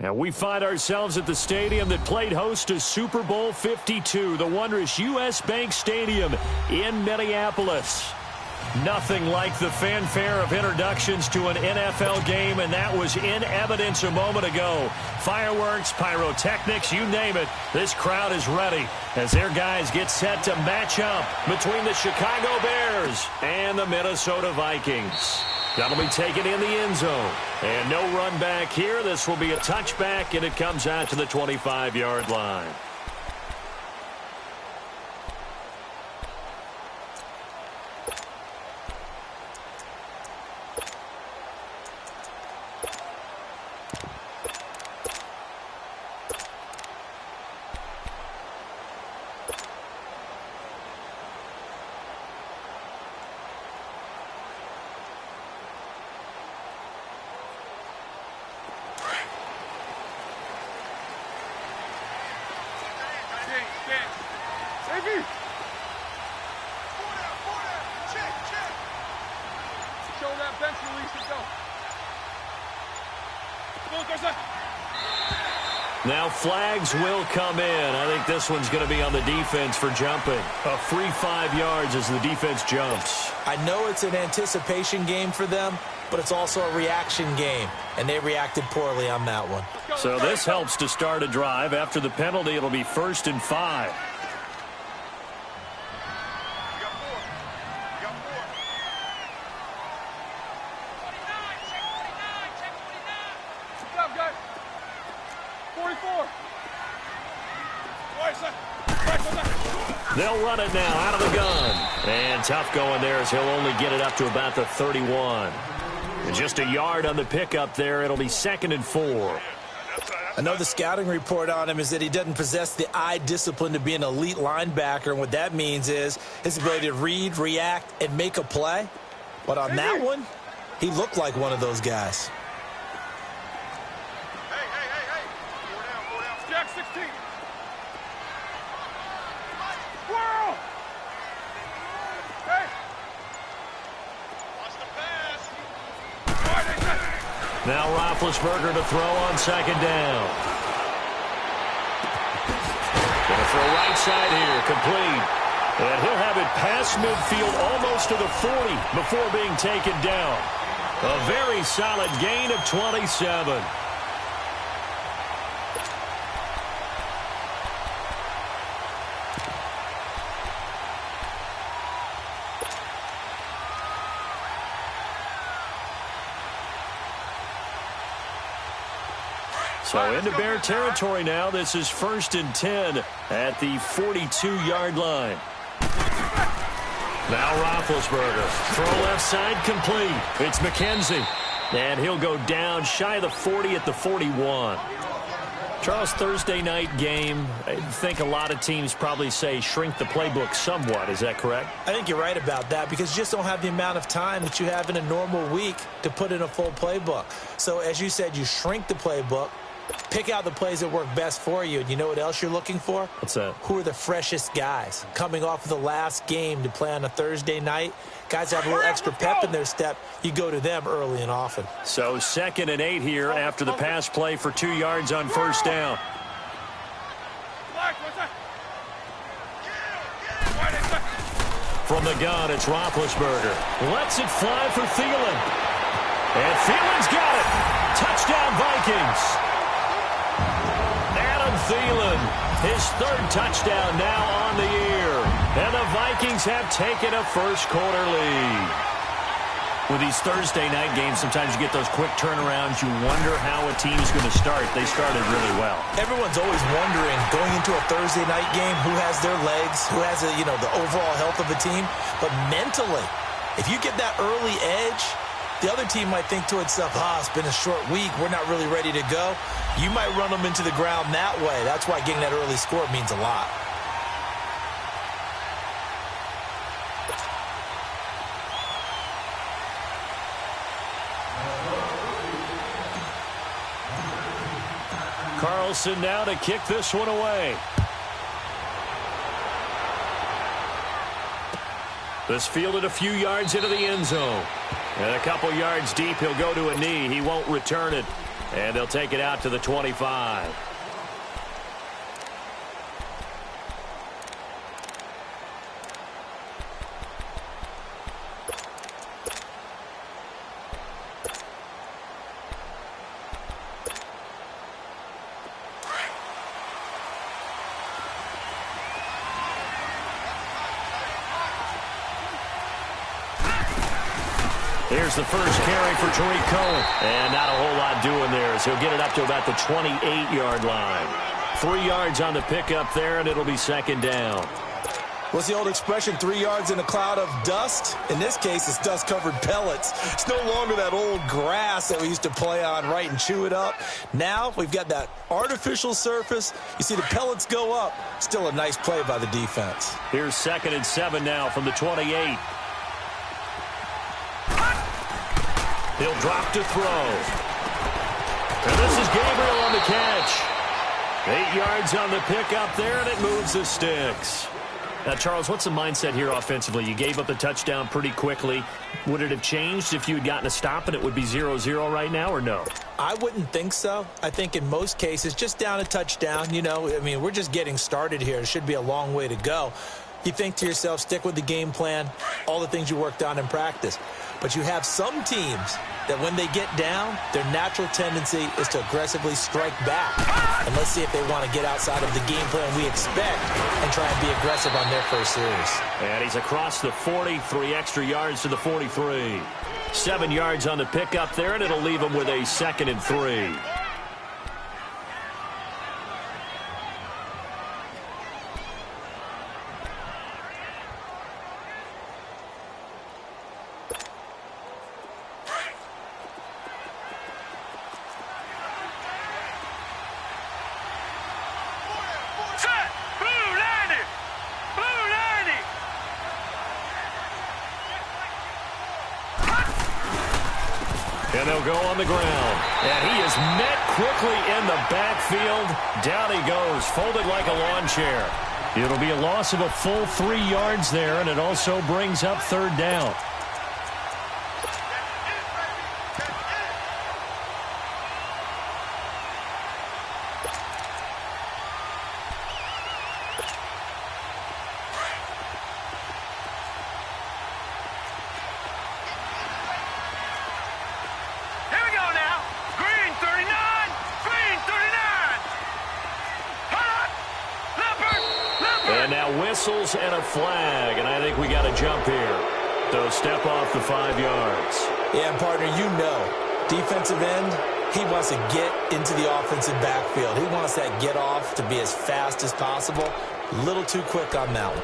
And we find ourselves at the stadium that played host to Super Bowl 52, the wondrous U.S. Bank Stadium in Minneapolis. Nothing like the fanfare of introductions to an NFL game, and that was in evidence a moment ago. Fireworks, pyrotechnics, you name it. This crowd is ready as their guys get set to match up between the Chicago Bears and the Minnesota Vikings. That'll be taken in the end zone. And no run back here. This will be a touchback, and it comes out to the 25-yard line. Now flags will come in. I think this one's going to be on the defense for jumping. A free 5 yards as the defense jumps. I know it's an anticipation game for them, but it's also a reaction game, and they reacted poorly on that one. So this helps to start a drive. After the penalty, it'll be 1st and 5. They'll run it now out of the gun. And tough going there as he'll only get it up to about the 31. And just a yard on the pickup there. It'll be 2nd and 4. I know the scouting report on him is that he doesn't possess the eye discipline to be an elite linebacker. And what that means is his ability to read, react, and make a play. But on that one, he looked like one of those guys. Hey. Go down. Jack 16. Now Roethlisberger to throw on 2nd down. Going to throw right side here, complete. And he'll have it past midfield almost to the 40 before being taken down. A very solid gain of 27. So into Bear territory now. This is 1st and 10 at the 42-yard line. Now Roethlisberger. Throw left side complete. It's McKenzie. And he'll go down shy of the 40 at the 41. Charles, Thursday night game, I think a lot of teams probably say shrink the playbook somewhat. Is that correct? I think you're right about that because you just don't have the amount of time that you have in a normal week to put in a full playbook. So as you said, you shrink the playbook. Pick out the plays that work best for you. And you know what else you're looking for? What's that? Who are the freshest guys? Coming off of the last game to play on a Thursday night, guys have a little extra pep in their step. You go to them early and often. So 2nd and 8 here after the pass play for 2 yards on 1st down. From the gun, it's Roethlisberger. Lets it fly for Thielen. And Thielen's got it. Touchdown, Vikings. Thielen, his 3rd touchdown now on the year. And the Vikings have taken a first-quarter lead. With these Thursday night games, sometimes you get those quick turnarounds. You wonder how a team's going to start. They started really well. Everyone's always wondering, going into a Thursday night game, who has their legs, who has the overall health of a team. But mentally, if you get that early edge, the other team might think to itself, it's been a short week. We're not really ready to go. You might run them into the ground that way. That's why getting that early score means a lot. Carlson now to kick this one away. This fielded a few yards into the end zone. And a couple yards deep, he'll go to a knee. He won't return it. And they'll take it out to the 25. Here's the first carry for Tariq Cohen. And not a whole lot doing there as he'll get it up to about the 28-yard line. 3 yards on the pickup there, and it'll be second down. What's the old expression, 3 yards in a cloud of dust? In this case, it's dust-covered pellets. It's no longer that old grass that we used to play on, right, and chew it up. Now we've got that artificial surface. You see the pellets go up. Still a nice play by the defense. Here's 2nd and 7 now from the 28. He'll drop to throw. And this is Gabriel on the catch. 8 yards on the pickup there, and it moves the sticks. Now, Charles, what's the mindset here offensively? You gave up the touchdown pretty quickly. Would it have changed if you had gotten a stop and it would be 0-0 right now, or no? I wouldn't think so. I think in most cases, just down a touchdown, you know, I mean, we're just getting started here. It should be a long way to go. You think to yourself, stick with the game plan, all the things you worked on in practice. But you have some teams that when they get down, their natural tendency is to aggressively strike back. And let's see if they want to get outside of the game plan we expect and try and be aggressive on their first series. And he's across the 40, 3 extra yards to the 43. 7 yards on the pickup there, and it'll leave him with a 2nd and 3. And they'll go on the ground. And he is met quickly in the backfield. Down he goes, folded like a lawn chair. It'll be a loss of a full 3 yards there, and it also brings up 3rd down. And now whistles and a flag, and I think we got a jump here. So step off the 5 yards. Yeah, partner, you know, defensive end, he wants to get into the offensive backfield. He wants that get off to be as fast as possible. A little too quick on that one.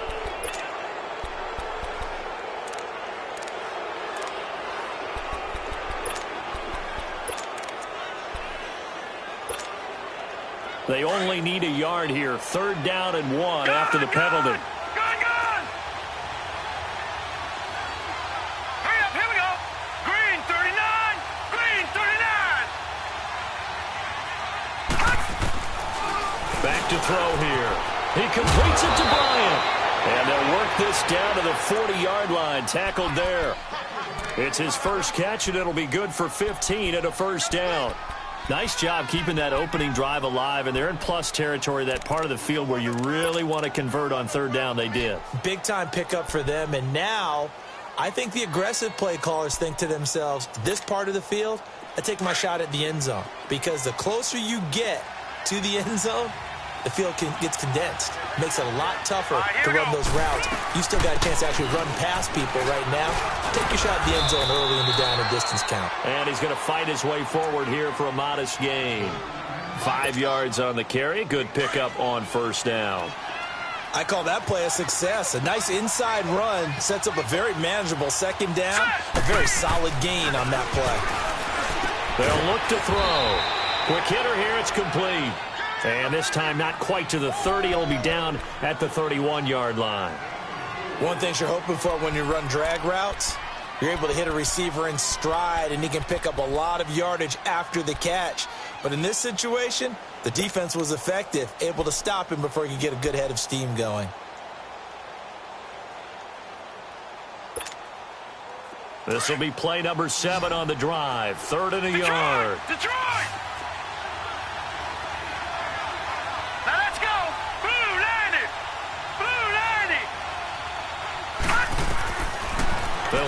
They only need a yard here. 3rd down and 1 after the penalty. Gun! Hurry up, here we go. Green 39, green 39. Back to throw here. He completes it to Bryant. And they'll work this down to the 40-yard line. Tackled there. It's his first catch, and it'll be good for 15 and a 1st down. Nice job keeping that opening drive alive, and they're in plus territory, that part of the field where you really want to convert on 3rd down. They did. Big-time pickup for them, and now I think the aggressive play callers think to themselves, this part of the field, I take my shot at the end zone, because the closer you get to the end zone, the field gets condensed. Makes it a lot tougher to run those routes. You still got a chance to actually run past people right now. Take your shot at the end zone early in the down and distance count. And he's going to fight his way forward here for a modest gain. 5 yards on the carry. Good pickup on 1st down. I call that play a success. A nice inside run sets up a very manageable 2nd down. A very solid gain on that play. They'll look to throw. Quick hitter here. It's complete. And this time not quite to the 30. It'll be down at the 31-yard line. One thing you're hoping for when you run drag routes, you're able to hit a receiver in stride, and he can pick up a lot of yardage after the catch. But in this situation, the defense was effective, able to stop him before he could get a good head of steam going. This will be play number 7 on the drive. 3rd and a yard. Detroit!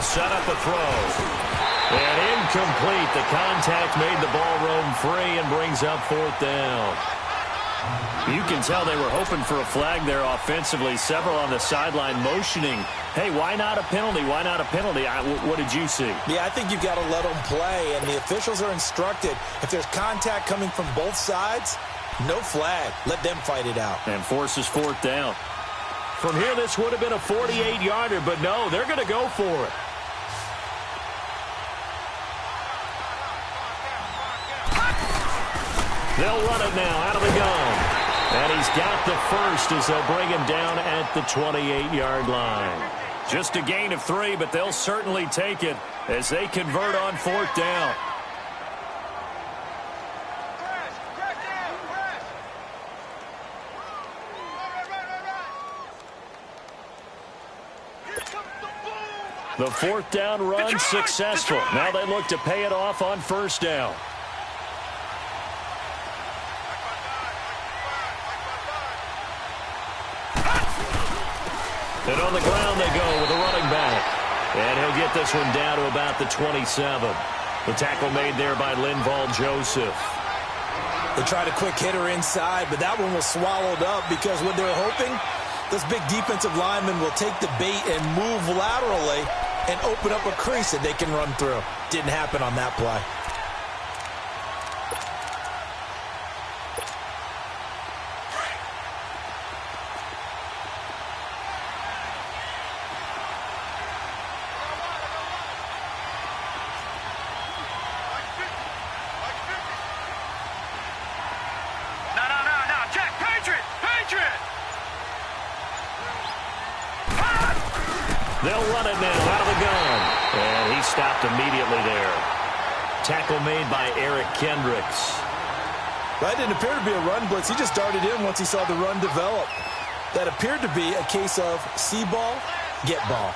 They'll set up a throw. And incomplete. The contact made the ball roam free and brings up 4th down. You can tell they were hoping for a flag there offensively. Several on the sideline motioning, hey, why not a penalty? Why not a penalty? What did you see? Yeah, I think you've got to let them play, and the officials are instructed, if there's contact coming from both sides, no flag. Let them fight it out. And forces 4th down. From here, this would have been a 48-yarder, but no, they're going to go for it. They'll run it now out of the gun. And he's got the first as they'll bring him down at the 28-yard line. Just a gain of 3, but they'll certainly take it as they convert on 4th down. The 4th down run successful. Now they look to pay it off on 1st down. And on the ground they go with a running back. And he'll get this one down to about the 27. The tackle made there by Linval Joseph. They tried a quick hitter inside, but that one was swallowed up because what they're hoping, those big defensive linemen will take the bait and move laterally and open up a crease that they can run through. Didn't happen on that play. They'll run it now out of the gun. And he stopped immediately there. Tackle made by Eric Kendricks. That didn't appear to be a run blitz. He just darted in once he saw the run develop. That appeared to be a case of see ball, get ball.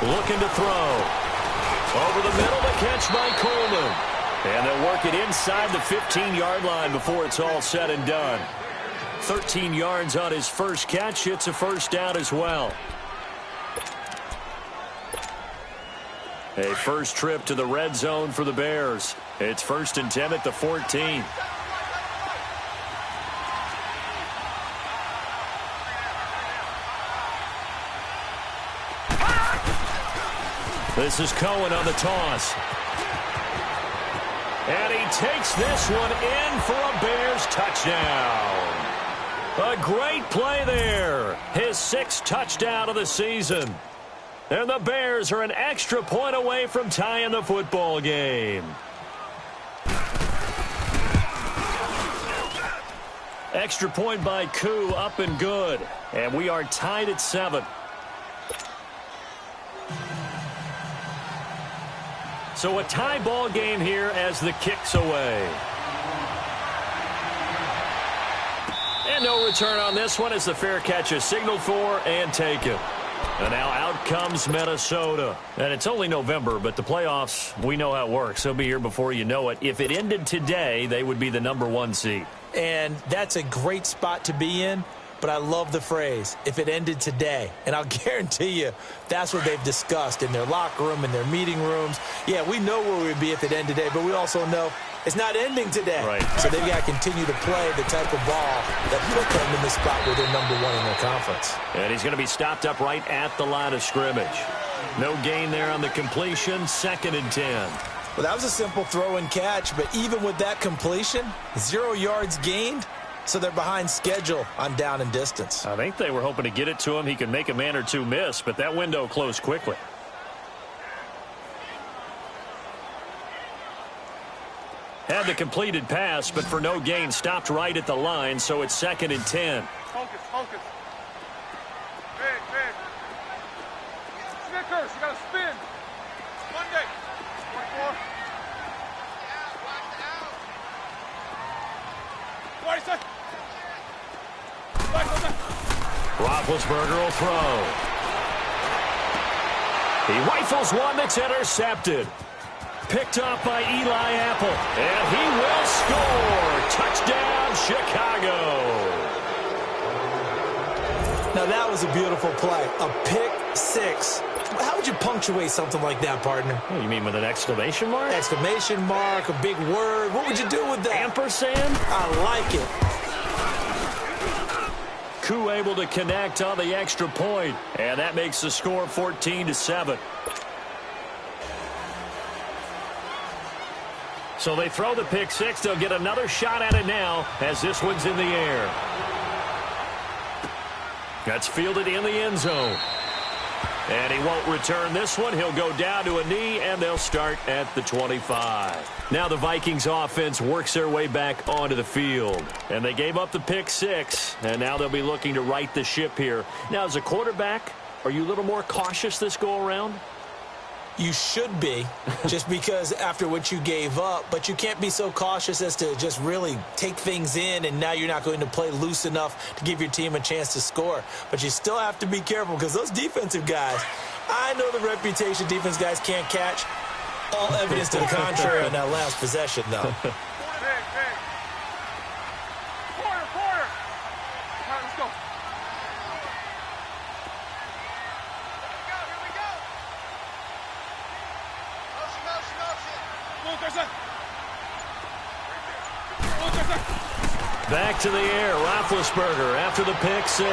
Looking to throw. Over the middle, the catch by Coleman. And they'll work it inside the 15-yard line before it's all said and done. 13 yards on his first catch. It's a 1st down as well. A first trip to the red zone for the Bears. It's 1st and 10 at the 14. This is Cohen on the toss. And he takes this one in for a Bears touchdown. A great play there. His 6th touchdown of the season. And the Bears are an extra point away from tying the football game. Extra point by Koo, up and good. And we are tied at 7. So a tie ball game here as the kick's away. And no return on this one as the fair catch is signaled for and taken. And now out comes Minnesota. And it's only November, but the playoffs, we know how it works. They'll be here before you know it. If it ended today, they would be the #1 seed. And that's a great spot to be in. But I love the phrase, if it ended today. And I'll guarantee you, that's what they've discussed in their locker room, in their meeting rooms. Yeah, we know where we'd be if it ended today, but we also know it's not ending today. Right. So they've got to continue to play the type of ball that put them in the spot where they're #1 in their conference. And he's going to be stopped up right at the line of scrimmage. No gain there on the completion, 2nd and 10. Well, that was a simple throw and catch, but even with that completion, 0 yards gained. So they're behind schedule on down and distance. I think they were hoping to get it to him. He could make a man or two miss, but that window closed quickly. Had the completed pass, but for no gain, stopped right at the line, so it's 2nd and 10. Focus, focus. Big, big. Snickers, you got to spin. Monday. 24. 20 seconds. Roethlisberger will throw. He rifles one that's intercepted. Picked up by Eli Apple. And he will score. Touchdown, Chicago. Now, that was a beautiful play. A pick six. How would you punctuate something like that, partner? You mean with an exclamation mark? Exclamation mark, a big word. What would you do with that? Ampersand? I like it. Koo able to connect on the extra point. And that makes the score 14-7. So they throw the pick six. They'll get another shot at it now as this one's in the air. That's fielded in the end zone. And he won't return this one. He'll go down to a knee, and they'll start at the 25. Now the Vikings offense works their way back onto the field. And they gave up the pick six, and now they'll be looking to right the ship here. Now, as a quarterback, are you a little more cautious this go-around? You should be, just because after what you gave up, but you can't be so cautious as to just really take things in, and now you're not going to play loose enough to give your team a chance to score. But you still have to be careful, because those defensive guys, I know the reputation defense guys can't catch. All evidence to the contrary on that last possession, though. Back to the air, Roethlisberger after the pick six.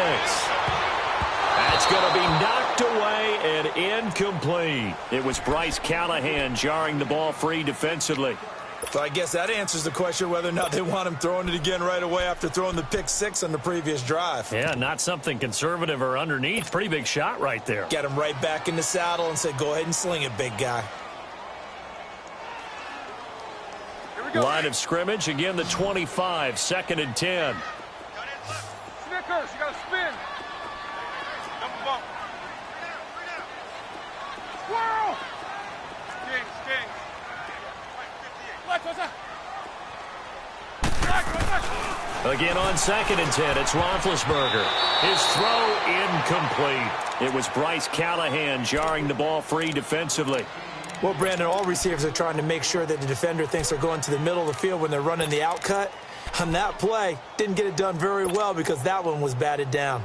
That's going to be knocked away and incomplete. It was Bryce Callahan jarring the ball free defensively. So I guess that answers the question whether or not they want him throwing it again right away after throwing the pick six on the previous drive. Yeah, not something conservative or underneath. Pretty big shot right there. Get him right back in the saddle and said, go ahead and sling it, big guy. Line of scrimmage, again the 25, 2nd and 10. Snickers, you got to spin. Double bump. Swirl. Kings. Again on 2nd and 10, it's Roethlisberger. His throw incomplete. It was Bryce Callahan jarring the ball free defensively. Well, Brandon, all receivers are trying to make sure that the defender thinks they're going to the middle of the field when they're running the out cut. On that play, didn't get it done very well because that one was batted down.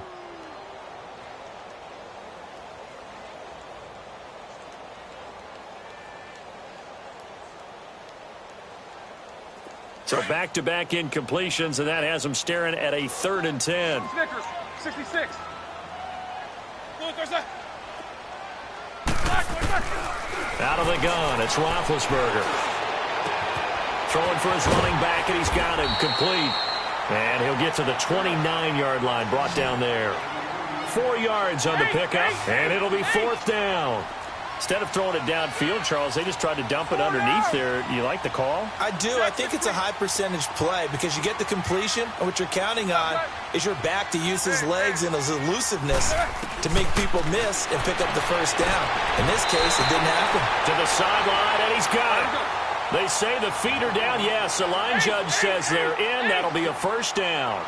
So back-to-back incompletions, and that has them staring at a 3rd and 10. Snickers, 66. Out of the gun, it's Roethlisberger. Throwing for his running back, and he's got him complete. And he'll get to the 29-yard line, brought down there. 4 yards on the pickup, and it'll be 4th down. Instead of throwing it downfield, Charles, they just tried to dump it underneath there. You like the call? I do. I think it's a high percentage play because you get the completion, and what you're counting on is your back to use his legs and his elusiveness to make people miss and pick up the first down. In this case, it didn't happen. To the sideline, and he's got it. They say the feet are down. Yes, the line judge says they're in. That'll be a 1st down.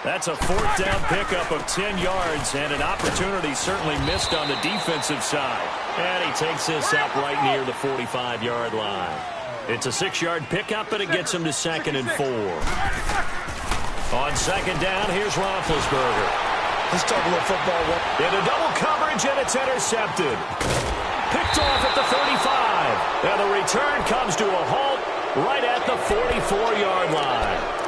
That's a 4th down pickup of 10 yards, and an opportunity certainly missed on the defensive side. And he takes this up right near the 45-yard line. It's a 6-yard pickup, and it gets him to 2nd and 4. On 2nd down, here's Roethlisberger. Let's talk a little football. Into double coverage, and it's intercepted. Picked off at the 35. And the return comes to a halt right at the 44-yard line.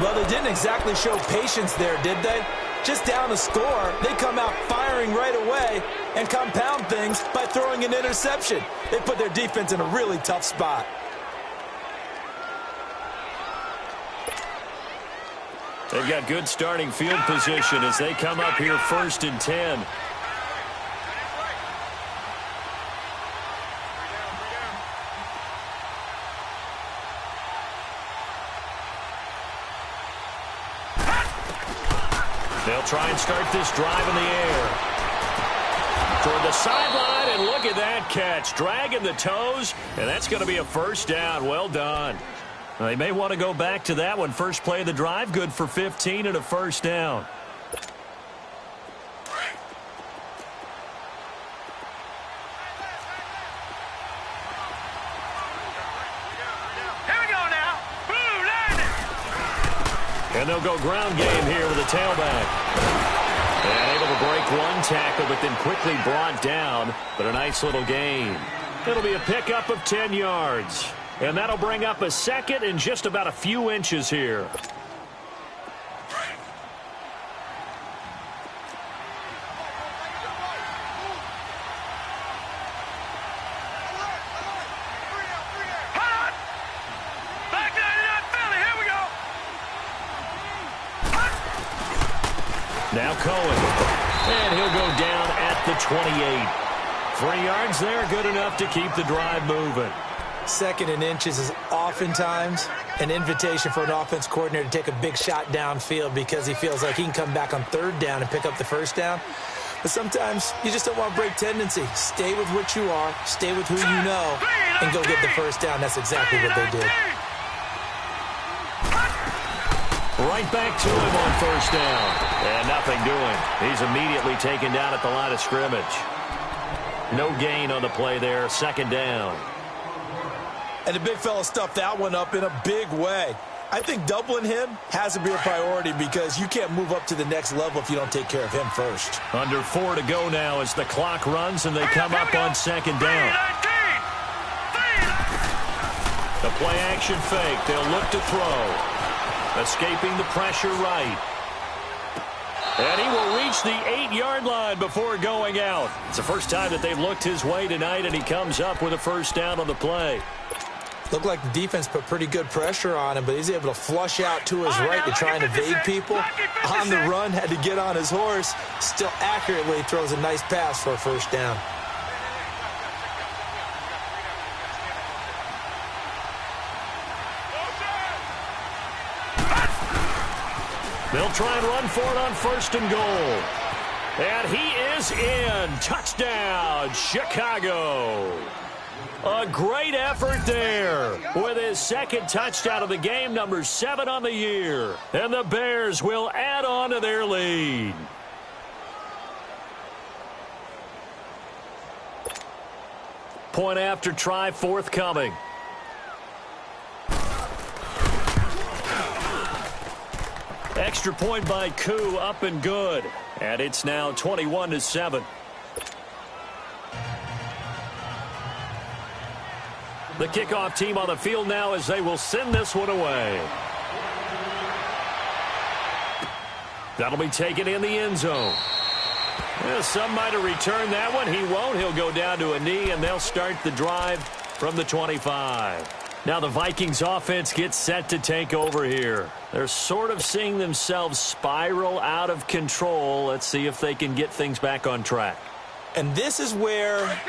Well, they didn't exactly show patience there, did they? Just down a score, they come out firing right away and compound things by throwing an interception. They put their defense in a really tough spot. They've got good starting field position as they come up here 1st and 10. They'll try and start this drive in the air. Toward the sideline, and look at that catch. Dragging the toes, and that's going to be a 1st down. Well done. They may want to go back to that one. First play of the drive, good for 15 and a 1st down. And they'll go ground game here with a tailback. And able to break one tackle, but then quickly brought down. But a nice little gain. It'll be a pickup of 10 yards. And that'll bring up a second and just about a few inches here. Now Cohen. And he'll go down at the 28. 3 yards there, good enough to keep the drive moving. Second and inches is oftentimes an invitation for an offense coordinator to take a big shot downfield because he feels like he can come back on third down and pick up the first down. But sometimes you just don't want to break tendency. Stay with what you are, stay with who you know, and go get the first down. That's exactly what they did. Right back to him on first down. And nothing doing. He's immediately taken down at the line of scrimmage. No gain on the play there. Second down. And the big fella stuffed that one up in a big way. I think doubling him has to be a priority because you can't move up to the next level if you don't take care of him first. Under 4 to go now as the clock runs and they come up on second down. The play action fake. They'll look to throw. Escaping the pressure right. And he will reach the 8-yard line before going out. It's the first time that they've looked his way tonight, and he comes up with a first down on the play. Looked like the defense put pretty good pressure on him, but he's able to flush out to his right to try and evade people. On the run, had to get on his horse. Still accurately throws a nice pass for a first down. They'll try and run for it on first and goal. And he is in. Touchdown, Chicago. A great effort there with his second touchdown of the game, number 7 on the year. And the Bears will add on to their lead. Point after try forthcoming. Extra point by Koo, up and good. And it's now 21-7. The kickoff team on the field now as they will send this one away. That'll be taken in the end zone. Well, some might have returned that one. He won't. He'll go down to a knee, and they'll start the drive from the 25. Now the Vikings offense gets set to take over here. They're sort of seeing themselves spiral out of control. Let's see if they can get things back on track. And this is where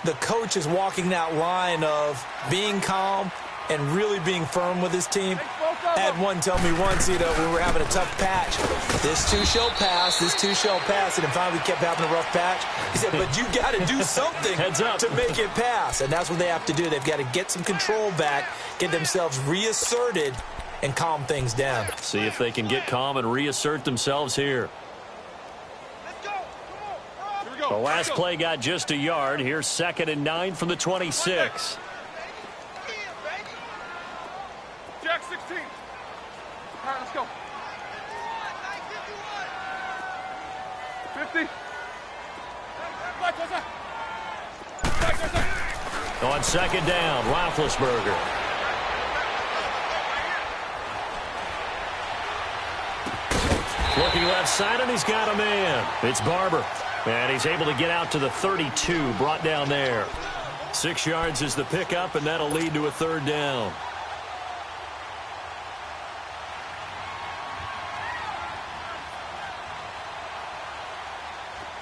the coach is walking that line of being calm and really being firm with his team. I had one tell me once, we were having a tough patch. This too shall pass, this too shall pass. And finally we kept having a rough patch. He said, but you got to do something to make it pass. And that's what they have to do. They've got to get some control back, get themselves reasserted, and calm things down. See if they can get calm and reassert themselves here. The last play got just a yard. Here's 2nd and 9 from the 26. Jack 16. All right, let's go. 50. On second down, Roethlisberger. Looking left side, and he's got a man. It's Barber. And he's able to get out to the 32, brought down there. 6 yards is the pickup, and that'll lead to a third down.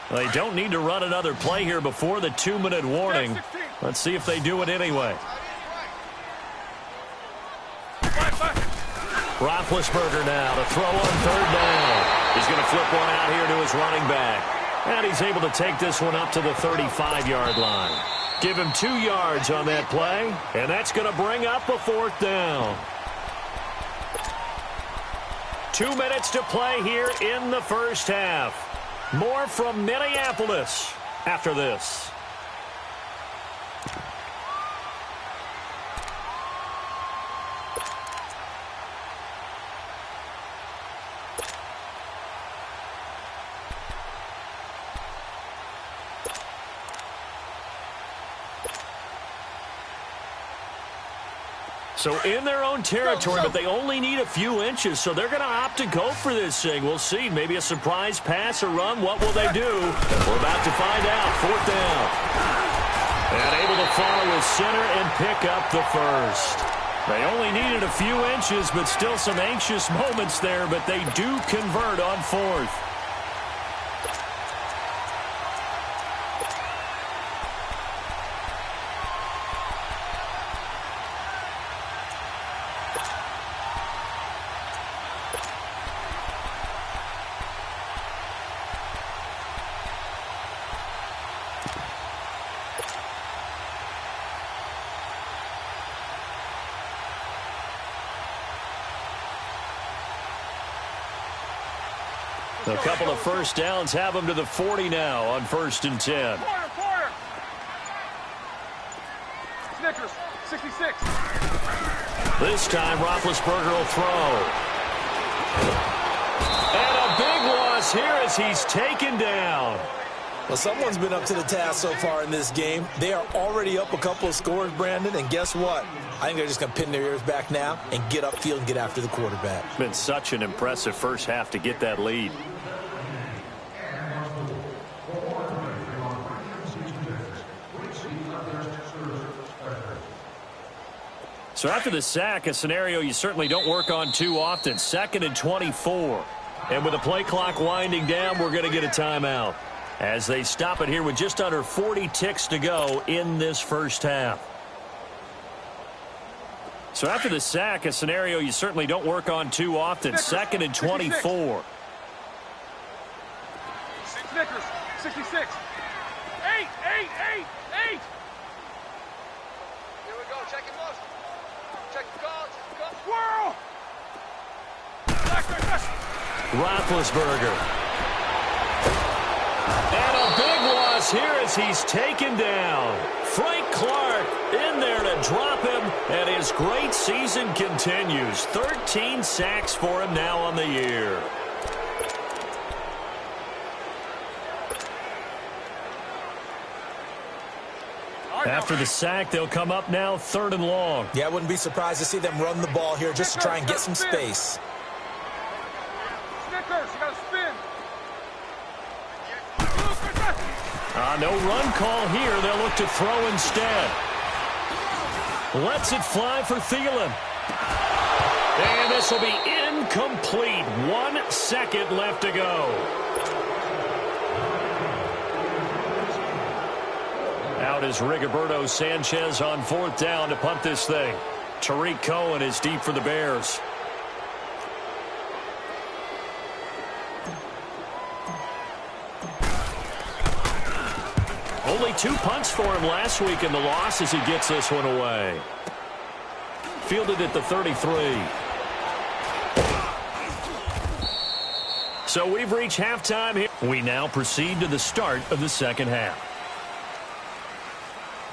They don't need to run another play here before the 2-minute warning. Let's see if they do it anyway. Roethlisberger now to throw on third down. He's going to flip one out here to his running back. And he's able to take this one up to the 35-yard line. Give him 2 yards on that play, and that's going to bring up a fourth down. 2 minutes to play here in the first half. More from Minneapolis after this. So in their own territory, but they only need a few inches, so they're going to opt to go for this thing. We'll see. Maybe a surprise pass or run. What will they do? We're about to find out. 4th down. And able to follow his center and pick up the first. They only needed a few inches, but still some anxious moments there, but they do convert on 4th. A couple of first downs have them to the 40 now on 1st and 10. Quarter. Snickers, 66. This time, Roethlisberger will throw. And a big loss here as he's taken down. Well, someone's been up to the task so far in this game. They are already up a couple of scores, Brandon, and guess what? I think they're just going to pin their ears back now and get upfield and get after the quarterback. It's been such an impressive first half to get that lead. So after the sack, a scenario you certainly don't work on too often. 2nd and 24. And with the play clock winding down, we're going to get a timeout as they stop it here with just under 40 ticks to go in this first half. So after the sack, a scenario you certainly don't work on too often. 2nd and 24. Snickers, 66. 8. Here we go. Check it most. Check the call. Swirl. Roethlisberger. And a big loss here as he's taken down. Frank Clark in there to drop him, and his great season continues. 13 sacks for him now on the year. After the sack, they'll come up now 3rd and long. Yeah, I wouldn't be surprised to see them run the ball here just to try and get some space. Snickers, you got to spin. No run call here. They'll look to throw instead. Lets it fly for Thielen. And this will be incomplete. 1 second left to go. Out is Rigoberto Sanchez on 4th down to punt this thing. Tariq Cohen is deep for the Bears. Only 2 punts for him last week in the loss as he gets this one away. Fielded at the 33. So we've reached halftime here. We now proceed to the start of the second half.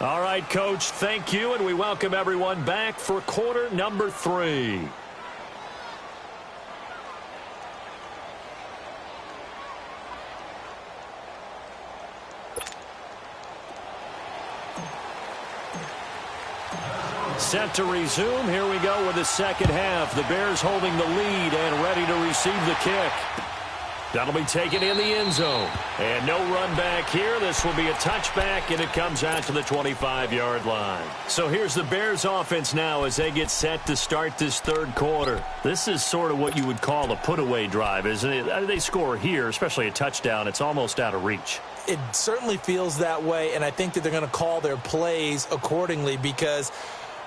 All right, Coach, thank you, and we welcome everyone back for quarter number 3. Set to resume. Here we go with the second half. The Bears holding the lead and ready to receive the kick. That'll be taken in the end zone. And no run back here. This will be a touchback, and it comes out to the 25-yard line. So here's the Bears offense now as they get set to start this third quarter. This is sort of what you would call a put-away drive, isn't it? They score here, especially a touchdown. It's almost out of reach. It certainly feels that way, and I think that they're going to call their plays accordingly because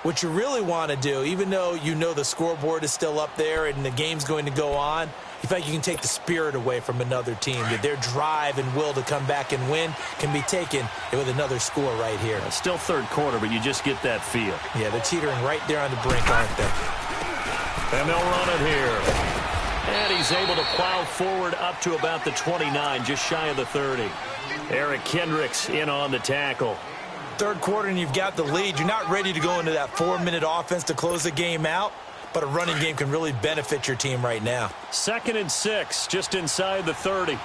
what you really want to do, even though you know the scoreboard is still up there and the game's going to go on, you feel like you can take the spirit away from another team. That their drive and will to come back and win can be taken with another score right here. Still third quarter, but you just get that feel. Yeah, they're teetering right there on the brink, aren't they? And they'll run it here. And he's able to plow forward up to about the 29, just shy of the 30. Eric Kendricks in on the tackle. Third quarter and you've got the lead. You're not ready to go into that 4-minute offense to close the game out, but a running game can really benefit your team right now. 2nd and 6, just inside the 30.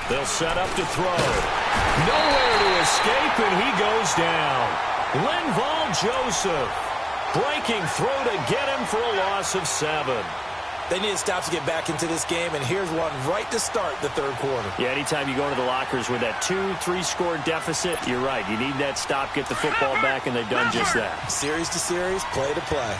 They'll set up to throw. Nowhere to escape, and he goes down. Linval Joseph breaking through to get him for a loss of 7. They need to stop to get back into this game, and here's one right to start the third quarter. Yeah, anytime you go into the lockers with that 2-3 score deficit, you're right. You need that stop, get the football back, and they've done just that. Series to series, play to play.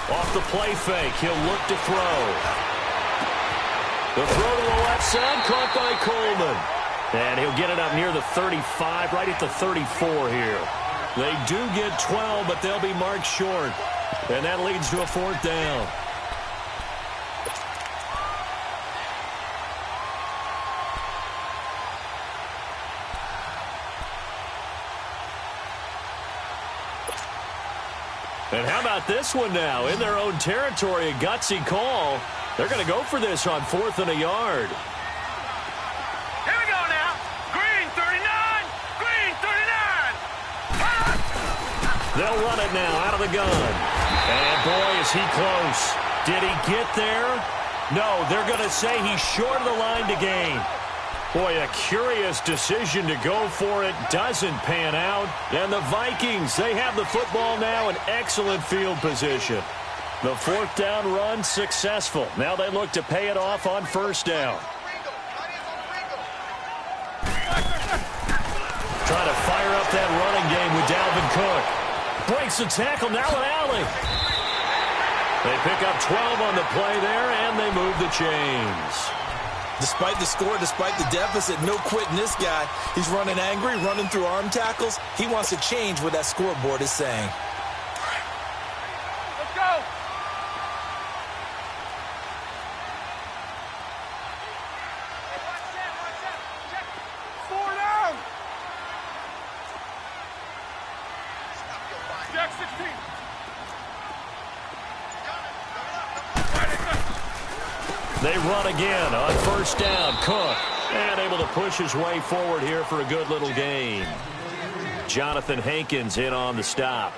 Off the play fake, he'll look to throw. The throw to the left side, caught by Coleman. And he'll get it up near the 35, right at the 34 here. They do get 12, but they'll be marked short. And that leads to a 4th down. And how about this one now? In their own territory, a gutsy call. They're going to go for this on 4th and a yard. Here we go now. Green 39. Green 39. They'll run it now out of the gun. And boy, is he close. Did he get there? No, they're going to say he's short of the line to gain. Boy, a curious decision to go for it. Doesn't pan out. And the Vikings, they have the football now in excellent field position. The 4th down run successful. Now they look to pay it off on 1st down. Trying to fire up that running game with Dalvin Cook. Breaks the tackle, now an alley. They pick up 12 on the play there, and they move the chains. Despite the score, despite the deficit, no quitting this guy. He's running angry, running through arm tackles. He wants to change what that scoreboard is saying. Let's go. Jack 16. They run again on 1st down. Cook, and able to push his way forward here for a good little gain. Jonathan Hankins in on the stop.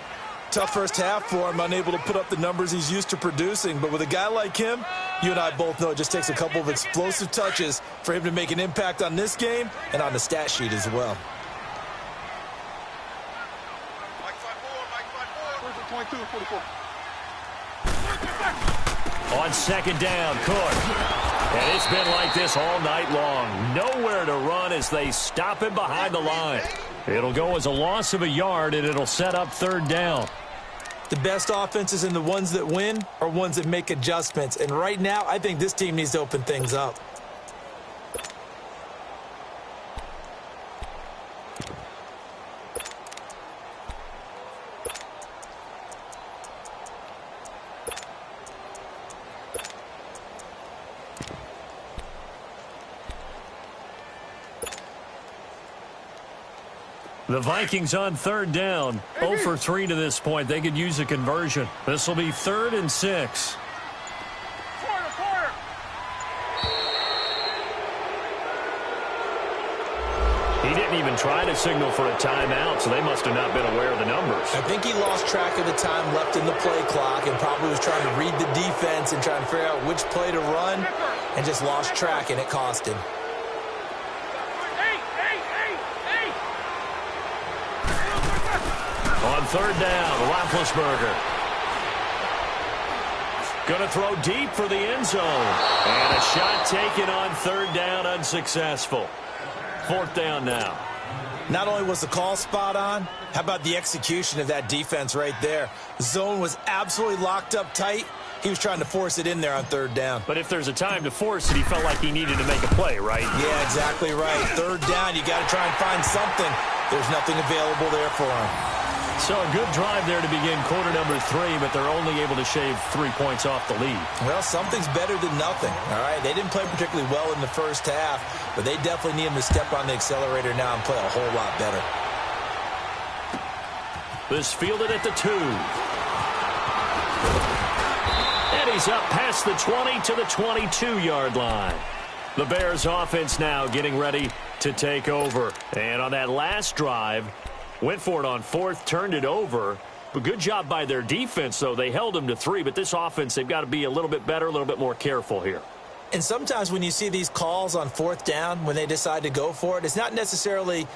Tough first half for him, unable to put up the numbers he's used to producing. But with a guy like him, you and I both know it just takes a couple of explosive touches for him to make an impact on this game and on the stat sheet as well. 22, 44. On 2nd down, Cook. And it's been like this all night long. Nowhere to run as they stop him behind the line. It'll go as a loss of a yard, and it'll set up 3rd down. The best offenses and the ones that win are ones that make adjustments. And right now, I think this team needs to open things up. The Vikings on 3rd down. 0 for 3 to this point. They could use a conversion. This will be 3rd and 6. Quarter. He didn't even try to signal for a timeout, so they must have not been aware of the numbers. I think he lost track of the time left in the play clock and probably was trying to read the defense and trying to figure out which play to run and just lost track, and it cost him. On 3rd down, Roethlisberger. Going to throw deep for the end zone. And a shot taken on 3rd down, unsuccessful. 4th down now. Not only was the call spot on, how about the execution of that defense right there? The zone was absolutely locked up tight. He was trying to force it in there on 3rd down. But if there's a time to force it, he felt like he needed to make a play, right? Yeah, exactly right. 3rd down, you got to try and find something. There's nothing available there for him. So a good drive there to begin quarter number 3, but they're only able to shave 3 points off the lead. Well, something's better than nothing, all right? They didn't play particularly well in the first half, but they definitely need him to step on the accelerator now and play a whole lot better. This fielded at the 2. And he's up past the 20 to the 22-yard line. The Bears offense now getting ready to take over. And on that last drive, went for it on 4th, turned it over, But good job by their defense, though. They held them to 3, but this offense, they've got to be a little bit better, a little bit more careful here. And sometimes when you see these calls on 4th down, when they decide to go for it, it's not necessarily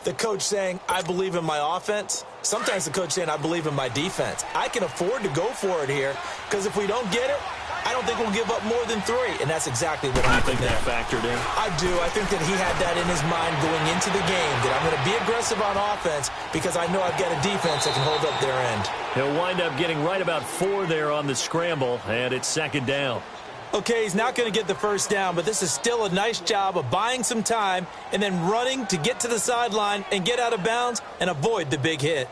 the coach saying, I believe in my offense. Sometimes the coach saying, I believe in my defense. I can afford to go for it here because if we don't get it, I don't think we'll give up more than 3. And that's exactly what I think that factored in. I do. I think that he had that in his mind going into the game, that I'm going to be aggressive on offense because I know I've got a defense that can hold up their end. He'll wind up getting right about 4 there on the scramble, and it's 2nd down. Okay, he's not going to get the 1st down, but this is still a nice job of buying some time and then running to get to the sideline and get out of bounds and avoid the big hit.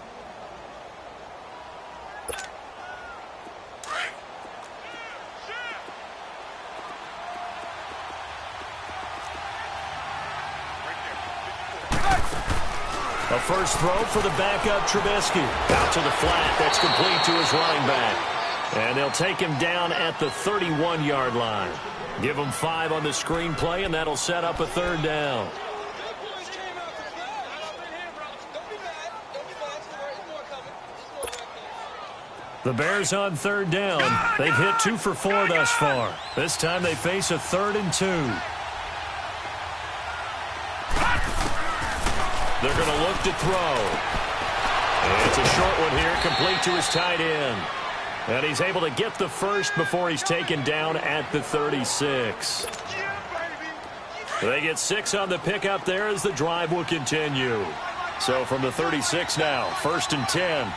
A first throw for the backup Trubisky. Out to the flat. That's complete to his running back. And they'll take him down at the 31-yard line. Give him 5 on the screenplay, and that'll set up a 3rd down. The Bears on 3rd down. They've hit 2 for 4 thus far. This time they face a 3rd and 2. They're going to look to throw. And it's a short one here, complete to his tight end. And he's able to get the 1st before he's taken down at the 36. They get 6 on the pickup there as the drive will continue. So from the 36 now, 1st and 10.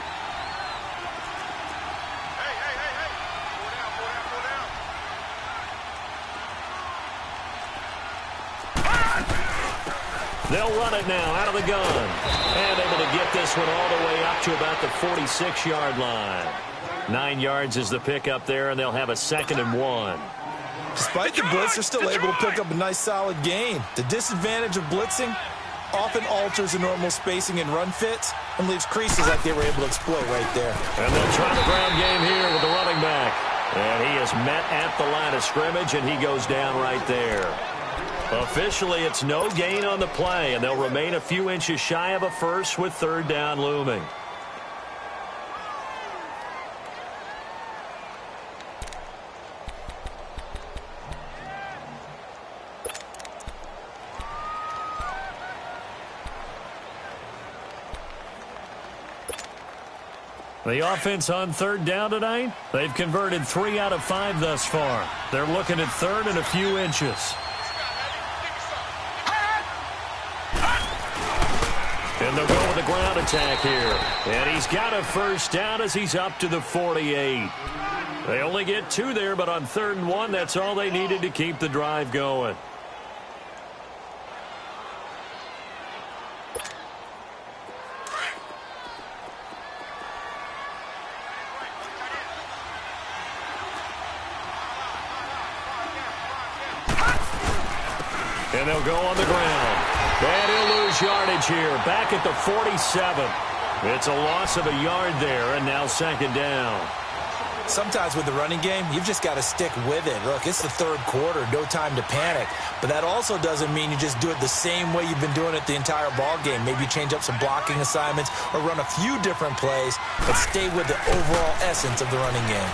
They'll run it now out of the gun. And able to get this one all the way up to about the 46-yard line. 9 yards is the pickup there, and they'll have a 2nd and 1. Despite the blitz, they're still able to pick up a nice, solid gain. The disadvantage of blitzing often alters the normal spacing and run fits and leaves creases like they were able to exploit right there. And they'll try the ground game here with the running back. And he is met at the line of scrimmage, and he goes down right there. Officially, it's no gain on the play, and they'll remain a few inches shy of a 1st with 3rd down looming. The offense on 3rd down tonight, they've converted 3 out of 5 thus far. They're looking at 3rd and a few inches. And they'll go with a ground attack here. And he's got a 1st down as he's up to the 48. They only get 2 there, but on 3rd and 1, that's all they needed to keep the drive going. And they'll go on the ground. And he'll lose yardage here. Back at the 47. It's a loss of a yard there, and now 2nd down. Sometimes with the running game, you've just got to stick with it. Look, it's the 3rd quarter, no time to panic. But that also doesn't mean you just do it the same way you've been doing it the entire ball game. Maybe change up some blocking assignments or run a few different plays, but stay with the overall essence of the running game.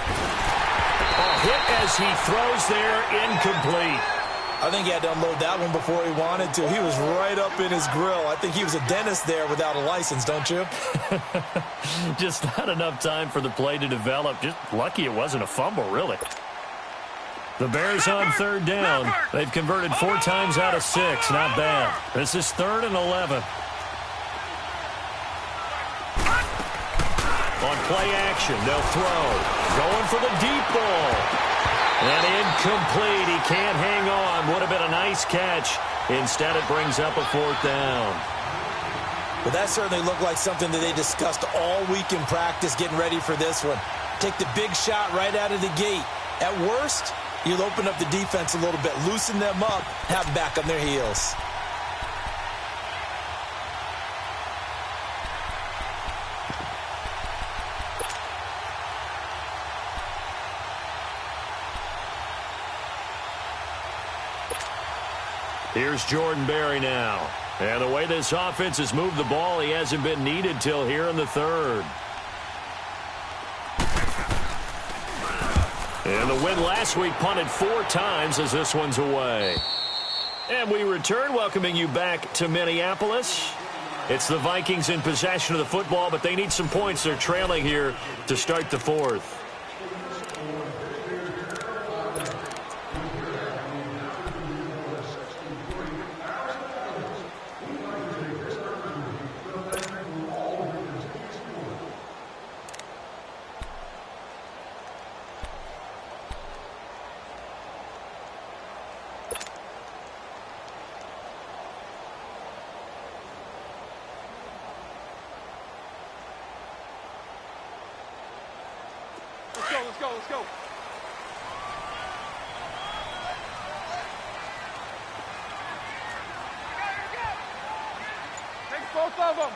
A hit as he throws there, incomplete. I think he had to unload that one before he wanted to. He was right up in his grill. I think he was a dentist there without a license, don't you? Just not enough time for the play to develop. Just lucky it wasn't a fumble, really. The Bears on 3rd down. They've converted 4 times out of 6. Not bad. This is 3rd and 11. On play action, they'll throw. Going for the deep ball. And incomplete. He can't hang on. Would have been a nice catch. Instead, it brings up a 4th down. Well, that certainly looked like something that they discussed all week in practice getting ready for this one. Take the big shot right out of the gate. At worst, you'll open up the defense a little bit, loosen them up, have them back on their heels. Here's Jordan Berry now. And the way this offense has moved the ball, he hasn't been needed till here in the 3rd. And the win last week punted 4 times as this one's away. And we return, welcoming you back to Minneapolis. It's the Vikings in possession of the football, but they need some points. They're trailing here to start the 4th. Let's go. Take both of them.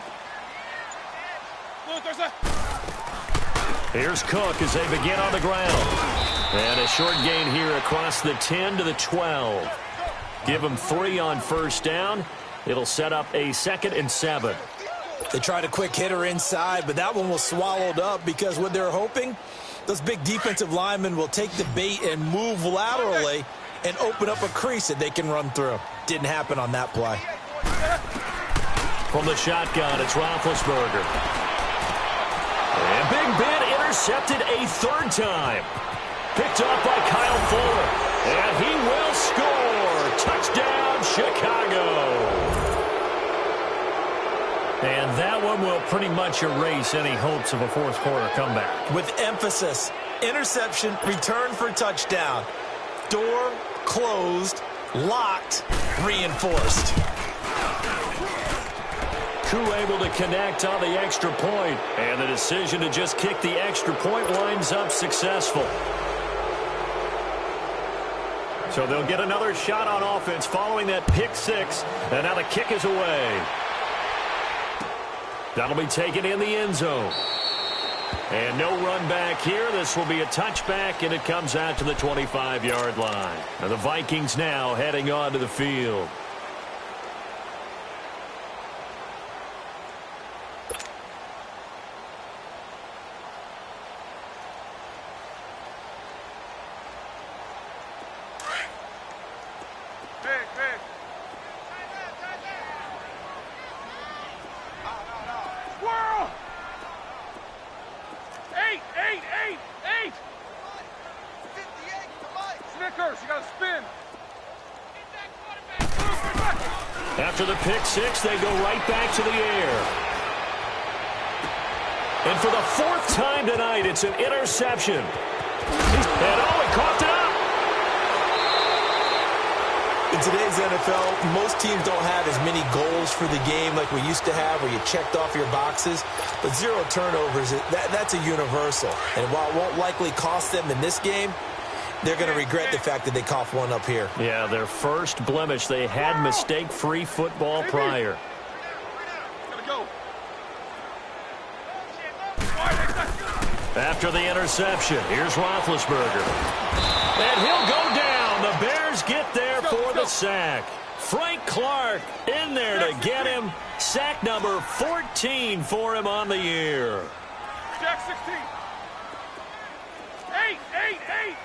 Here's Cook as they begin on the ground. And a short gain here across the 10 to the 12. Give them 3 on first down. It'll set up a 2nd and 7. They tried a quick hitter inside, but that one was swallowed up because what they're hoping, those big defensive linemen will take the bait and move laterally and open up a crease that they can run through. Didn't happen on that play. From the shotgun, it's Roethlisberger. And Big Ben intercepted a 3rd time. Picked off by Kyle Fuller. And he will score. Touchdown, Chicago. And that one will pretty much erase any hopes of a 4th quarter comeback. With emphasis, interception, return for touchdown. Door closed, locked, reinforced. Koo able to connect on the extra point. And the decision to just kick the extra point winds up successful. So they'll get another shot on offense following that pick 6. And now the kick is away. That'll be taken in the end zone. And no run back here. This will be a touchback, and it comes out to the 25-yard line. And the Vikings now heading onto the field. After the pick 6, they go right back to the air. And for the 4th time tonight, it's an interception. And he coughed it up. In today's NFL, most teams don't have as many goals for the game like we used to have where you checked off your boxes. But 0 turnovers, that's a universal. And while it won't likely cost them in this game, they're going to regret the fact that they coughed one up here. Yeah, their first blemish. They had mistake-free football prior. After the interception, here's Roethlisberger. And he'll go down. The Bears get there for the sack. Frank Clark in there to get him. Sack number 14 for him on the year. Jack 16. 8. 58.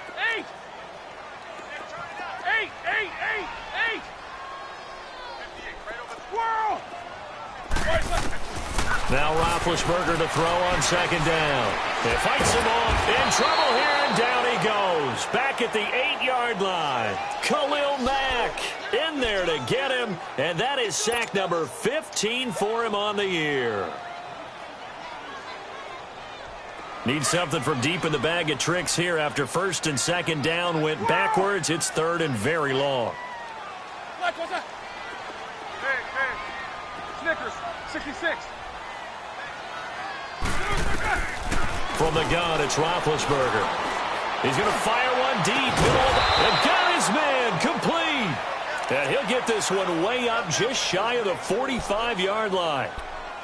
Now Roethlisberger to throw on 2nd down. He fights him off. In trouble here, and down he goes. Back at the 8-yard line. Khalil Mack in there to get him. And that is sack number 15 for him on the year. Needs something from deep in the bag of tricks here after 1st and 2nd down went backwards. It's 3rd and very long. Snickers, 66. From the gun, it's Roethlisberger. He's going to fire one deep. And got his man complete. And he'll get this one way up just shy of the 45-yard line.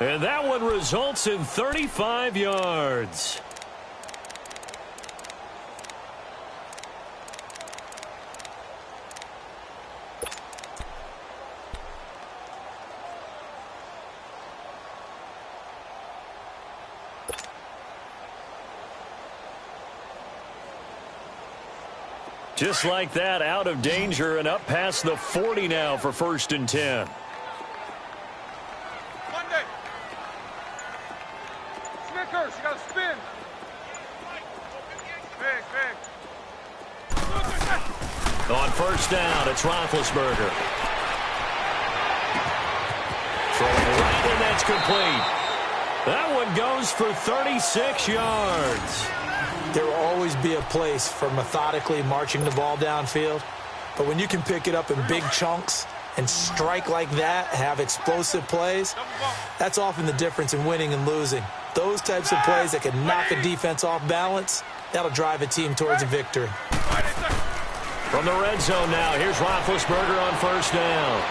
And that one results in 35 yards. Just like that, out of danger and up past the 40 now for 1st and 10. Monday. Snickers, you got to spin. Big. On 1st down, it's Roethlisberger. Throwing right, and that's complete. That one goes for 36 yards. There will always be a place for methodically marching the ball downfield. But when you can pick it up in big chunks and strike like that, have explosive plays, that's often the difference in winning and losing. Those types of plays that can knock a defense off balance, that'll drive a team towards a victory. From the red zone now, here's Roethlisberger on 1st down.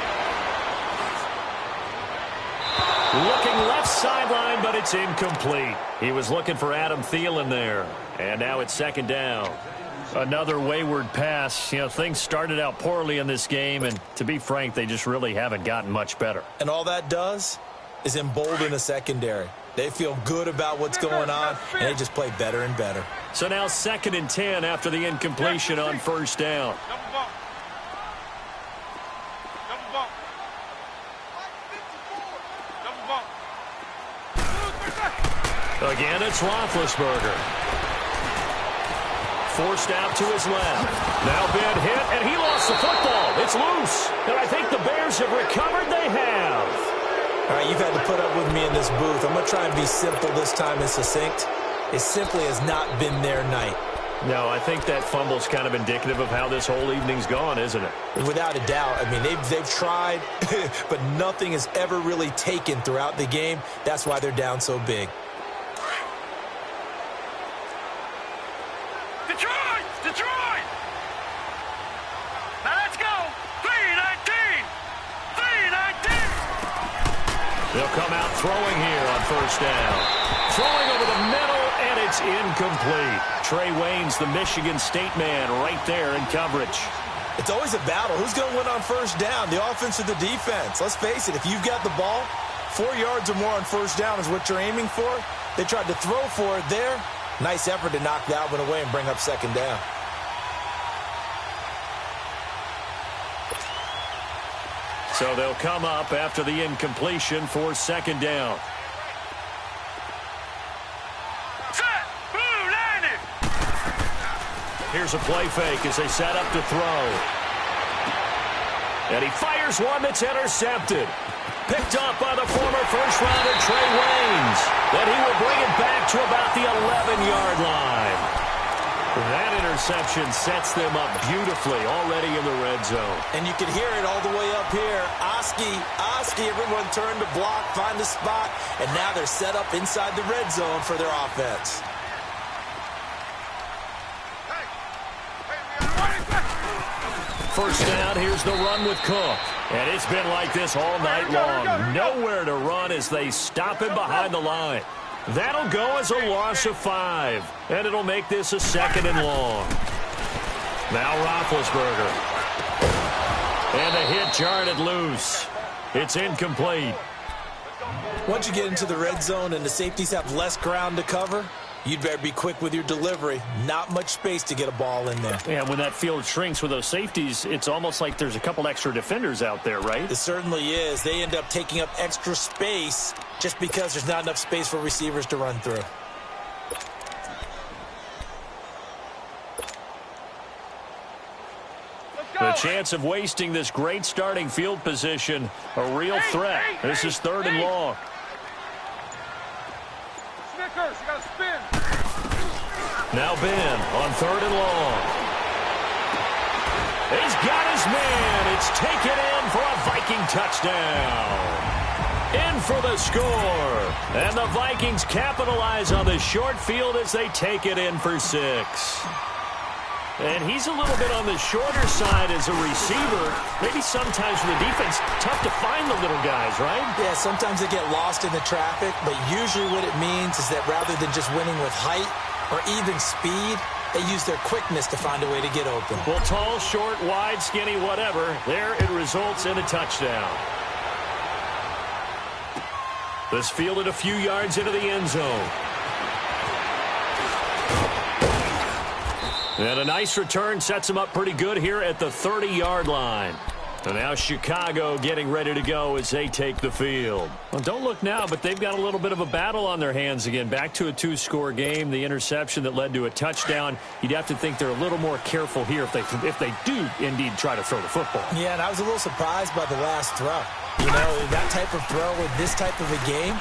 Looking left sideline, but it's incomplete. He was looking for Adam Thielen there. And now it's 2nd down. Another wayward pass. You know, things started out poorly in this game, and to be frank, they just really haven't gotten much better. And all that does is embolden the secondary. They feel good about what's going on, and they just play better and better. So now 2nd and 10 after the incompletion on 1st down. Again, it's Roethlisberger. Forced out to his left. Now Ben hit, and he lost the football. It's loose. And I think the Bears have recovered. They have. All right, you've had to put up with me in this booth. I'm going to try and be simple this time and succinct. It simply has not been their night. No, I think that fumble's kind of indicative of how this whole evening's gone, isn't it? Without a doubt. I mean, they've tried, but nothing has ever really taken throughout the game. That's why they're down so big. Detroit! Now let's go! 3-19! They'll come out throwing here on 1st down. Throwing over the middle, and it's incomplete. Trey Waynes, the Michigan State man, right there in coverage. It's always a battle. Who's going to win on 1st down, the offense or the defense? Let's face it, if you've got the ball, 4 yards or more on 1st down is what you're aiming for. They tried to throw for it there. Nice effort to knock that one away and bring up 2nd down. So they'll come up after the incompletion for 2nd down. Set! Blue landed! Here's a play fake as they set up to throw. And he fires one that's intercepted. Picked up by the former first-rounder Trey Waynes. Then he will bring it back to about the 11-yard line. That interception sets them up beautifully already in the red zone. And you can hear it all the way up here. Oski, everyone turned to block, find a spot, and now they're set up inside the red zone for their offense. First down, here's the run with Cook. And it's been like this all night long. Nowhere to run as they stop him behind the line. That'll go as a loss of 5. And it'll make this a 2nd and long. Now Roethlisberger. And the hit jarred it loose. It's incomplete. Once you get into the red zone and the safeties have less ground to cover, you'd better be quick with your delivery. Not much space to get a ball in there. Yeah, when that field shrinks with those safeties, it's almost like there's a couple extra defenders out there, right? It certainly is. They end up taking up extra space just because there's not enough space for receivers to run through. The chance of wasting this great starting field position, a real threat. This is 3rd and long. Snickers, you got to spin. Now Ben on 3rd and long. He's got his man. It's taken in for a Viking touchdown. In for the score. And the Vikings capitalize on the short field as they take it in for 6. And he's a little bit on the shorter side as a receiver. Maybe sometimes for the defense, tough to find the little guys, right? Yeah, sometimes they get lost in the traffic, but usually what it means is that rather than just winning with height or even speed, they use their quickness to find a way to get open. Well, tall, short, wide, skinny, whatever, there it results in a touchdown. This fielded a few yards into the end zone. And a nice return sets them up pretty good here at the 30-yard line. And now Chicago getting ready to go as they take the field. Well, don't look now, but they've got a little bit of a battle on their hands again. Back to a two-score game. The interception that led to a touchdown. You'd have to think they're a little more careful here if they do indeed try to throw the football. Yeah, and I was a little surprised by the last throw. You know, that type of throw with this type of a game,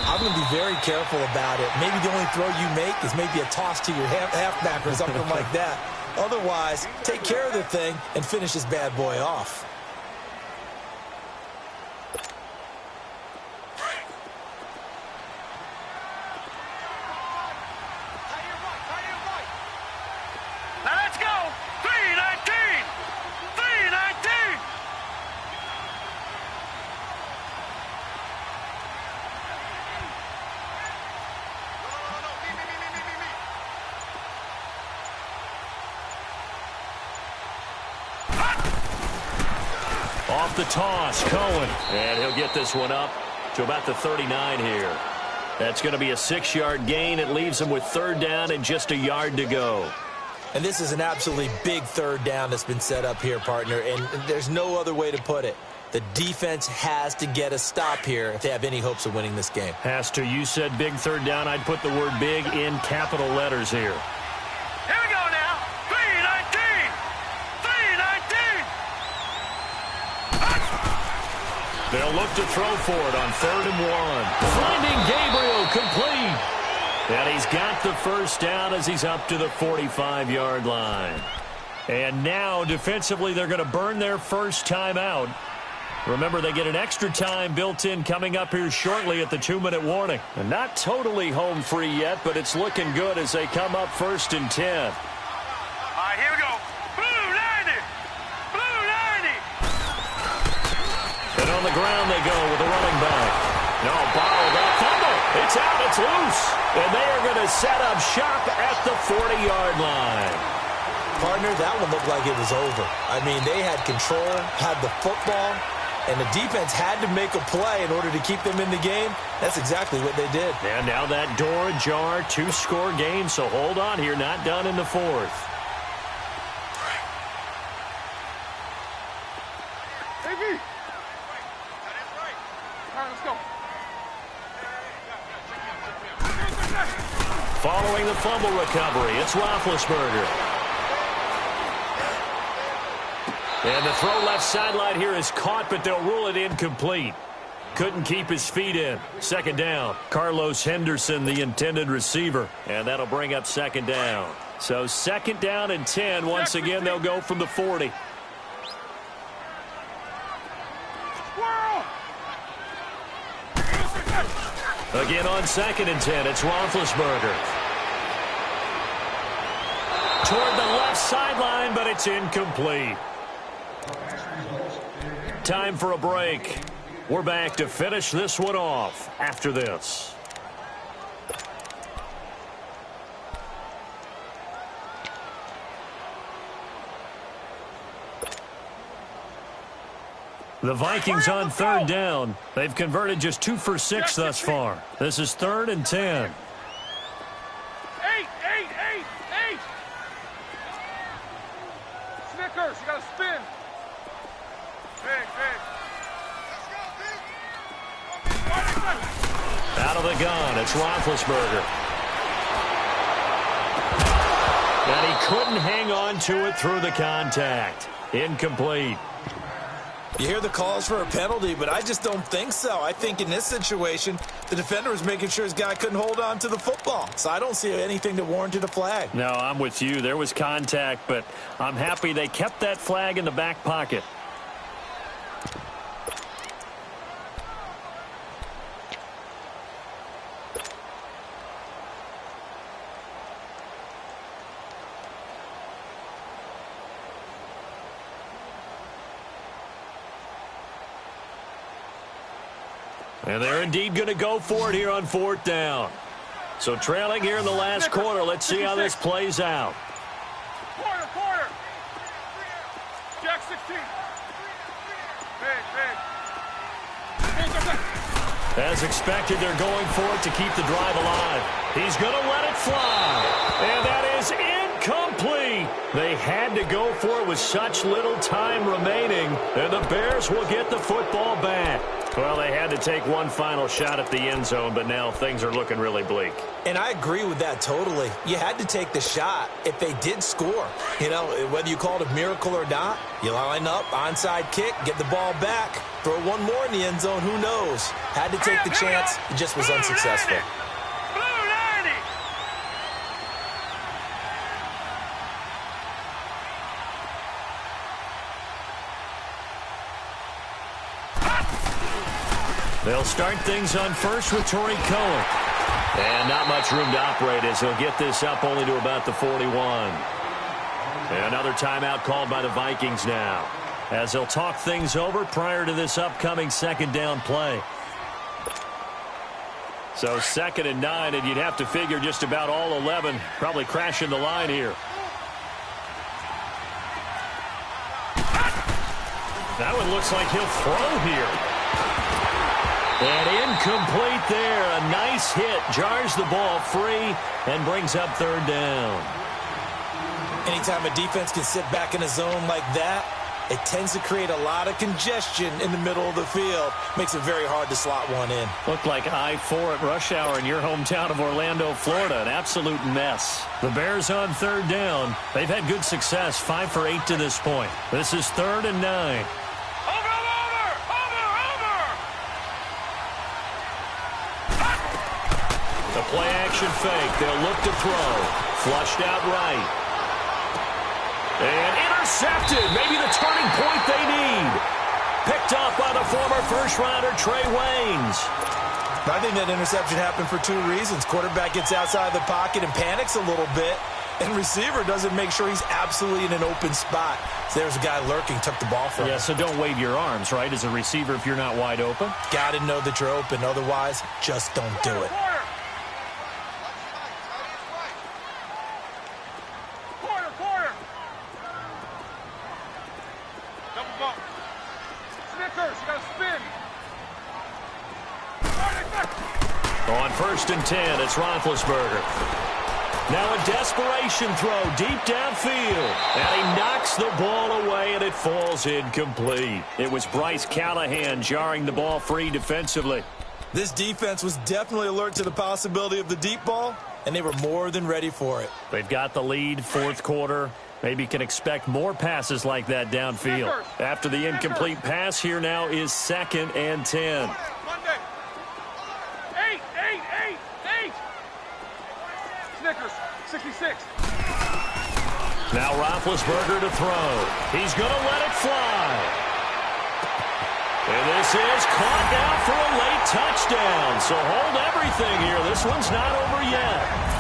I'm going to be very careful about it. Maybe the only throw you make is maybe a toss to your halfback or something like that. Otherwise, take care of the thing and finish this bad boy off. Now let's go. 319. 319. Off the toss, Cohen. And he'll get this one up to about the 39 here. That's going to be a 6-yard gain. It leaves him with third down and just a yard to go. And this is an absolutely big third down that's been set up here, partner, and there's no other way to put it. The defense has to get a stop here if they have any hopes of winning this game. Has to. You said big third down. I'd put the word big in capital letters here. Here we go now. 319. 319. They'll look to throw for it on 3rd and 1. Finding Gabriel complete. And he's got the first down as he's up to the 45-yard line. And now, defensively, they're going to burn their first timeout. Remember, they get an extra time built in coming up here shortly at the 2-minute warning. And not totally home free yet, but it's looking good as they come up 1st and 10. All right, here we go. Blue 90. Blue 90. And on the ground they go with a running back. No, bottled up. Fumble. It's out. It's loose. And they are going to set up shop at the 40-yard line. Partner, that one looked like it was over. I mean, they had control, had the football, and the defense had to make a play in order to keep them in the game. That's exactly what they did. And now that door ajar, 2-score game, so hold on here, not done in the 4th. Hey, all right, let's go. Following the fumble recovery, it's Roethlisberger. And the throw left sideline here is caught, but they'll rule it incomplete. Couldn't keep his feet in. 2nd down. Carlos Henderson, the intended receiver. And that'll bring up 2nd down. So 2nd down and 10. Once again, they'll go from the 40. Again on 2nd and 10, it's Roethlisberger. Toward the left sideline, but it's incomplete. Time for a break. We're back to finish this one off after this. The Vikings on 3rd down. They've converted just 2 for 6 thus far. This is 3rd and 10. 8. Snickers, you got to spin. Big. Out of the gun, it's Roethlisberger. And he couldn't hang on to it through the contact. Incomplete. You hear the calls for a penalty, but I just don't think so. I think in this situation, the defender was making sure his guy couldn't hold on to the football. So I don't see anything that warranted a flag. No, I'm with you. There was contact, but I'm happy they kept that flag in the back pocket. And they're indeed going to go for it here on 4th down. So trailing here in the last quarter. Let's see how this plays out. Quarter. Jack 16. Big. As expected, they're going for it to keep the drive alive. He's going to let it fly. And that is incomplete. incomplete. They had to go for it with such little time remaining, and the Bears will get the football back. Well, they had to take one final shot at the end zone, but now things are looking really bleak. And I agree with that totally. You had to take the shot if they did score. You know, whether you call it a miracle or not, you line up, onside kick, get the ball back, throw one more in the end zone, who knows? Had to take the chance, it just was unsuccessful. They'll start things on first with Torrey Cohen. And not much room to operate as he'll get this up only to about the 41. And another timeout called by the Vikings now, as they'll talk things over prior to this upcoming second down play. So 2nd and 9, and you'd have to figure just about all 11 probably crashing the line here. That one looks like he'll throw here. And incomplete there. A nice hit. Jars the ball free and brings up 3rd down. Anytime a defense can sit back in a zone like that, it tends to create a lot of congestion in the middle of the field. Makes it very hard to slot one in. Looked like I-4 at rush hour in your hometown of Orlando, Florida. An absolute mess. The Bears on 3rd down. They've had good success, 5 for 8 to this point. This is 3rd and 9. The play-action fake. They'll look to throw. Flushed out right. And intercepted. Maybe the turning point they need. Picked up by the former first-rounder Trey Waynes. I think that interception happened for 2 reasons. Quarterback gets outside the pocket and panics a little bit. And receiver doesn't make sure he's absolutely in an open spot. So there's a guy lurking, took the ball from him. Yeah, so don't wave your arms, right, as a receiver if you're not wide open. Got to know that you're open. Otherwise, just don't do it. On 1st and 10, it's Roethlisberger. Now a desperation throw deep downfield. And he knocks the ball away, and it falls incomplete. It was Bryce Callahan jarring the ball free defensively. This defense was definitely alert to the possibility of the deep ball, and they were more than ready for it. They've got the lead, 4th quarter. Maybe can expect more passes like that downfield. After the incomplete pass, here now is 2nd and 10. Snickers, 66. Now Roethlisberger to throw. He's going to let it fly. And this is caught now for a late touchdown. So hold everything here. This one's not over yet.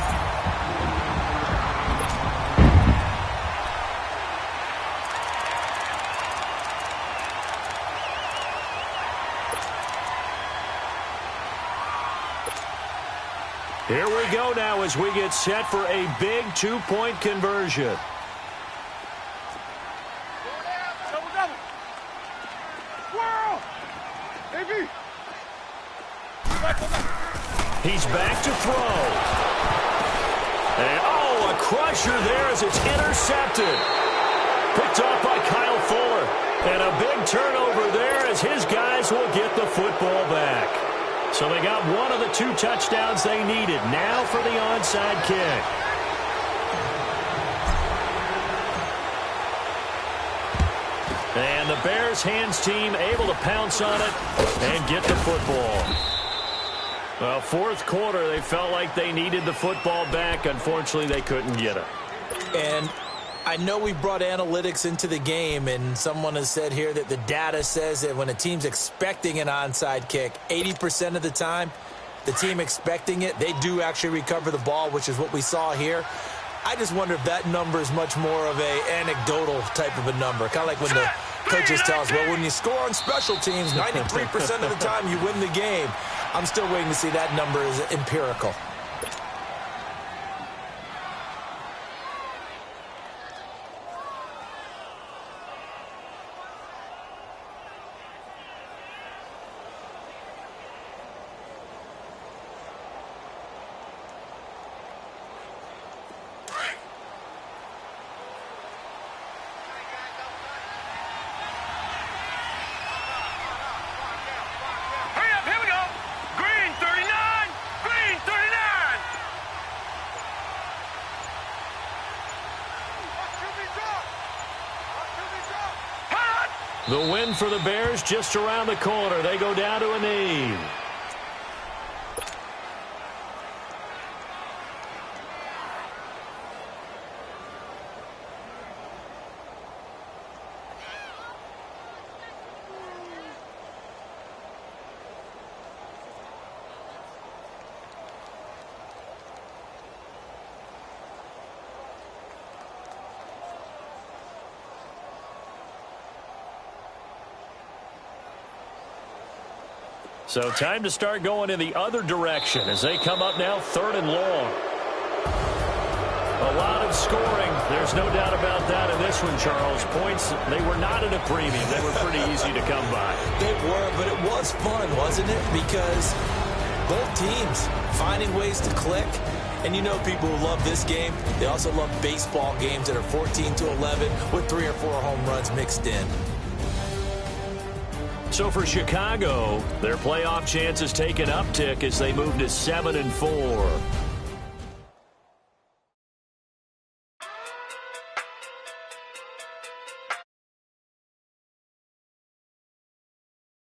Here we go now as we get set for a big 2-point conversion. Double, double. Squirrel! AB! He's back to throw. And, oh, a crusher there as it's intercepted. Picked off by Kyle Fuller. And a big turnover there as his guys will get the football back. So they got one of the 2 touchdowns they needed. Now for the onside kick. And the Bears hands team able to pounce on it and get the football. Well, 4th quarter, they felt like they needed the football back. Unfortunately, they couldn't get it. And I know we brought analytics into the game, and someone has said here that the data says that when a team's expecting an onside kick, 80% of the time, the team expecting it, they do actually recover the ball, which is what we saw here. I just wonder if that number is much more of a anecdotal type of a number. Kind of like when the coaches tell us, well, when you score on special teams, 93% of the time you win the game. I'm still waiting to see that number is empirical. The win for the Bears just around the corner. They go down to a knee. So time to start going in the other direction as they come up now 3rd and long. A lot of scoring. There's no doubt about that in this one, Charles. Points, they were not at a premium. They were pretty easy to come by. They were, but it was fun, wasn't it? Because both teams finding ways to click. And you know people who love this game, they also love baseball games that are 14-11 with 3 or 4 home runs mixed in. So for Chicago, their playoff chances take an uptick as they move to 7-4.